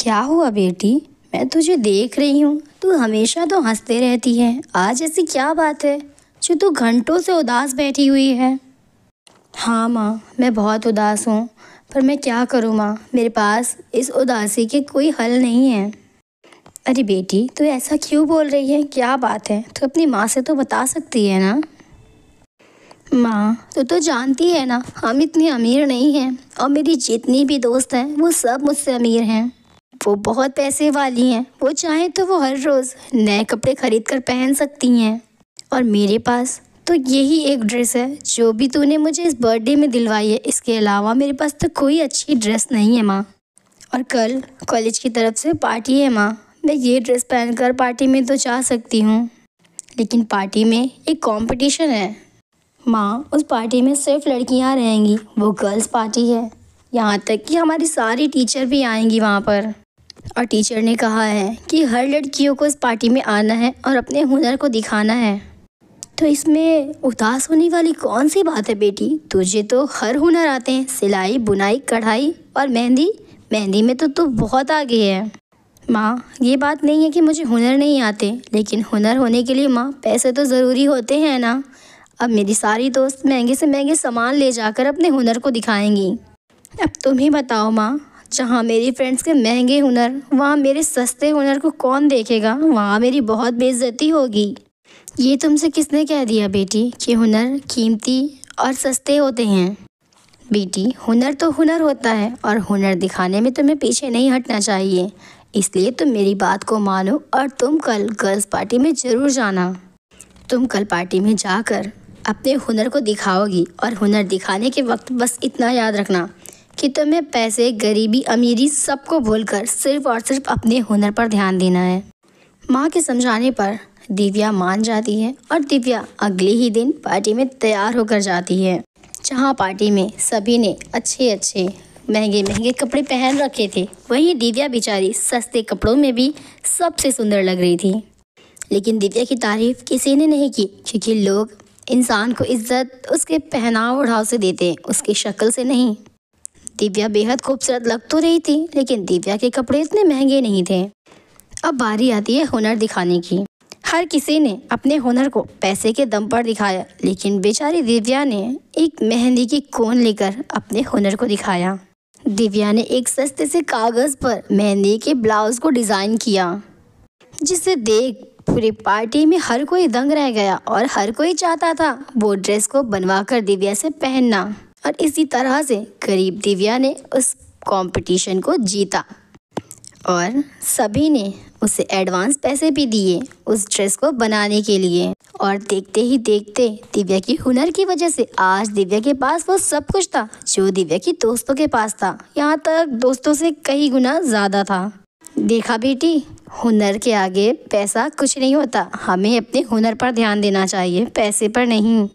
क्या हुआ बेटी? मैं तुझे देख रही हूँ, तू हमेशा तो हंसते रहती है। आज ऐसी क्या बात है जो तू घंटों से उदास बैठी हुई है? हाँ माँ, मैं बहुत उदास हूँ, पर मैं क्या करूँ माँ, मेरे पास इस उदासी के कोई हल नहीं है। अरे बेटी, तू ऐसा क्यों बोल रही है? क्या बात है? तू अपनी माँ से तो बता सकती है ना। माँ, तू तो जानती है ना, हम इतने अमीर नहीं हैं और मेरी जितनी भी दोस्त हैं वो सब मुझसे अमीर हैं। वो बहुत पैसे वाली हैं, वो चाहे तो वो हर रोज़ नए कपड़े खरीद कर पहन सकती हैं। और मेरे पास तो यही एक ड्रेस है जो भी तूने मुझे इस बर्थडे में दिलवाई है। इसके अलावा मेरे पास तो कोई अच्छी ड्रेस नहीं है माँ। और कल कॉलेज की तरफ से पार्टी है माँ। मैं ये ड्रेस पहनकर पार्टी में तो जा सकती हूँ, लेकिन पार्टी में एक कंपटीशन है माँ। उस पार्टी में सिर्फ लड़कियाँ रहेंगी, वो गर्ल्स पार्टी है। यहाँ तक कि हमारी सारी टीचर भी आएंगी वहाँ पर। और टीचर ने कहा है कि हर लड़कियों को इस पार्टी में आना है और अपने हुनर को दिखाना है। तो इसमें उदास होने वाली कौन सी बात है बेटी? तुझे तो हर हुनर आते हैं, सिलाई, बुनाई, कढ़ाई और मेहंदी। मेहंदी में तो तू बहुत आगे है माँ। ये बात नहीं है कि मुझे हुनर नहीं आते, लेकिन हुनर होने के लिए माँ पैसे तो ज़रूरी होते हैं ना। अब मेरी सारी दोस्त महंगे से महंगे सामान ले जाकर अपने हुनर को दिखाएंगी। अब तुम ही बताओ माँ, जहाँ मेरी फ्रेंड्स के महंगे हुनर, वहाँ मेरे सस्ते हुनर को कौन देखेगा? वहाँ मेरी बहुत बेइज्जती होगी। ये तुमसे किसने कह दिया बेटी कि हुनर कीमती और सस्ते होते हैं? बेटी, हुनर तो हुनर होता है और हुनर दिखाने में तुम्हें पीछे नहीं हटना चाहिए। इसलिए तुम मेरी बात को मानो और तुम कल गर्ल्स पार्टी में ज़रूर जाना। तुम कल पार्टी में जाकर अपने हुनर को दिखाओगी और हुनर दिखाने के वक्त बस इतना याद रखना कि तुम्हें पैसे, गरीबी, अमीरी सबको भूलकर सिर्फ और सिर्फ अपने हुनर पर ध्यान देना है। माँ के समझाने पर दिव्या मान जाती है और दिव्या अगले ही दिन पार्टी में तैयार होकर जाती है, जहाँ पार्टी में सभी ने अच्छे अच्छे महंगे महंगे कपड़े पहन रखे थे। वहीं दिव्या बेचारी सस्ते कपड़ों में भी सबसे सुंदर लग रही थी। लेकिन दिव्या की तारीफ किसी ने नहीं की, क्योंकि लोग इंसान को इज्जत उसके पहनाव ओढ़ाव से देते हैं, उसकी शक्ल से नहीं। दिव्या बेहद खूबसूरत लग तो रही थी, लेकिन दिव्या के कपड़े इतने महंगे नहीं थे। अब बारी आती है हुनर दिखाने की। हर किसी ने अपने हुनर को पैसे के दम पर दिखाया, लेकिन बेचारी दिव्या ने एक मेहंदी की कोन लेकर अपने हुनर को दिखाया। दिव्या ने एक सस्ते से कागज़ पर मेहंदी के ब्लाउज को डिज़ाइन किया, जिसे देख पूरी पार्टी में हर कोई दंग रह गया और हर कोई चाहता था वो ड्रेस को बनवाकर दिव्या से पहनना। और इसी तरह से गरीब दिव्या ने उस कंपटीशन को जीता और सभी ने उसे एडवांस पैसे भी दिए उस ड्रेस को बनाने के लिए। और देखते ही देखते दिव्या की हुनर की वजह से आज दिव्या के पास वो सब कुछ था जो दिव्या की दोस्तों के पास था। यहाँ तक दोस्तों से कई गुना ज़्यादा था। देखा बेटी, हुनर के आगे पैसा कुछ नहीं होता। हमें अपने हुनर पर ध्यान देना चाहिए, पैसे पर नहीं।